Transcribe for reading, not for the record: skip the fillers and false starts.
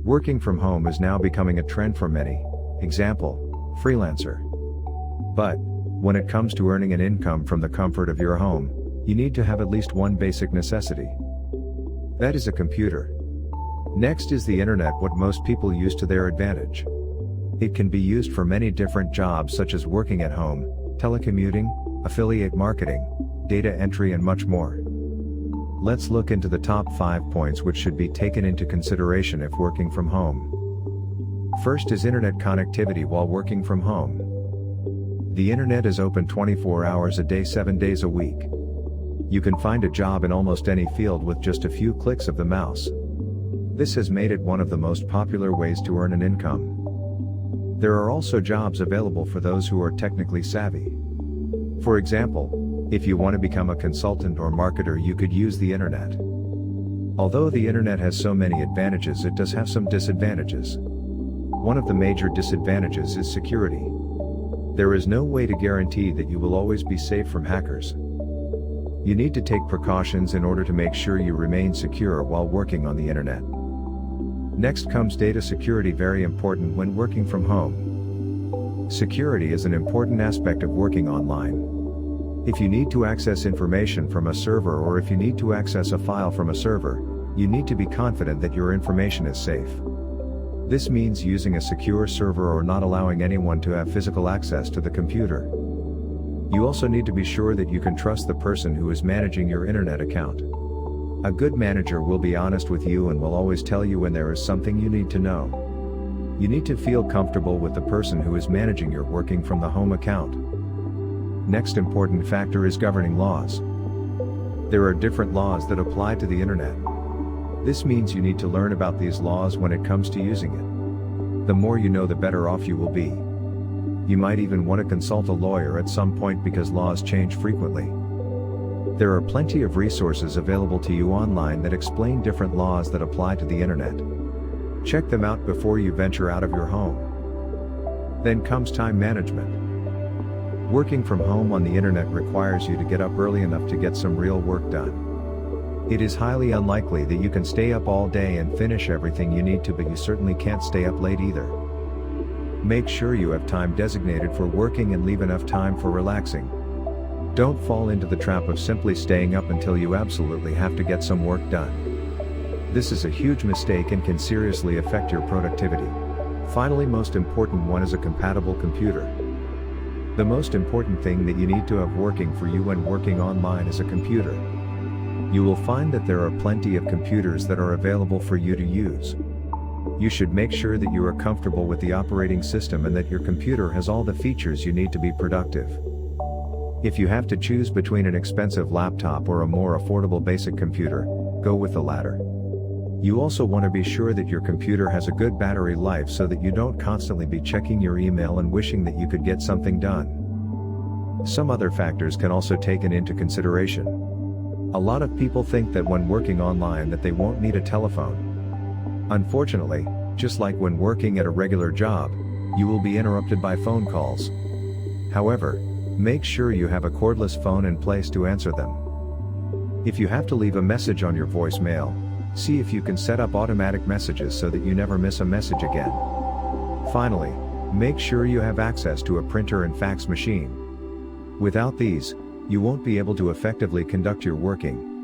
Working from home is now becoming a trend for many, example, freelancer. But, when it comes to earning an income from the comfort of your home, you need to have at least one basic necessity. That is a computer. Next is the internet, what most people use to their advantage. It can be used for many different jobs such as working at home, telecommuting, affiliate marketing, data entry and much more. Let's look into the top 5 points which should be taken into consideration if working from home. First is internet connectivity while working from home. The internet is open 24 hours a day 7 days a week. You can find a job in almost any field with just a few clicks of the mouse. This has made it one of the most popular ways to earn an income. There are also jobs available for those who are technically savvy. For example, if you want to become a consultant or marketer, you could use the internet. Although the internet has so many advantages, it does have some disadvantages. One of the major disadvantages is security. There is no way to guarantee that you will always be safe from hackers. You need to take precautions in order to make sure you remain secure while working on the internet. Next comes data security, very important when working from home. Security is an important aspect of working online. If you need to access information from a server or if you need to access a file from a server, you need to be confident that your information is safe. This means using a secure server or not allowing anyone to have physical access to the computer. You also need to be sure that you can trust the person who is managing your internet account. A good manager will be honest with you and will always tell you when there is something you need to know. You need to feel comfortable with the person who is managing your working from the home account. Next important factor is governing laws. There are different laws that apply to the internet. This means you need to learn about these laws when it comes to using it. The more you know, the better off you will be. You might even want to consult a lawyer at some point because laws change frequently. There are plenty of resources available to you online that explain different laws that apply to the internet. Check them out before you venture out of your home. Then comes time management. Working from home on the internet requires you to get up early enough to get some real work done. It is highly unlikely that you can stay up all day and finish everything you need to, but you certainly can't stay up late either. Make sure you have time designated for working and leave enough time for relaxing. Don't fall into the trap of simply staying up until you absolutely have to get some work done. This is a huge mistake and can seriously affect your productivity. Finally, most important one is a compatible computer. The most important thing that you need to have working for you when working online is a computer. You will find that there are plenty of computers that are available for you to use. You should make sure that you are comfortable with the operating system and that your computer has all the features you need to be productive. If you have to choose between an expensive laptop or a more affordable basic computer, go with the latter. You also want to be sure that your computer has a good battery life so that you don't constantly be checking your email and wishing that you could get something done. Some other factors can also taken into consideration. A lot of people think that when working online that they won't need a telephone. Unfortunately, just like when working at a regular job, you will be interrupted by phone calls. However, make sure you have a cordless phone in place to answer them. If you have to leave a message on your voicemail, see if you can set up automatic messages so that you never miss a message again. Finally, make sure you have access to a printer and fax machine. Without these, you won't be able to effectively conduct your working.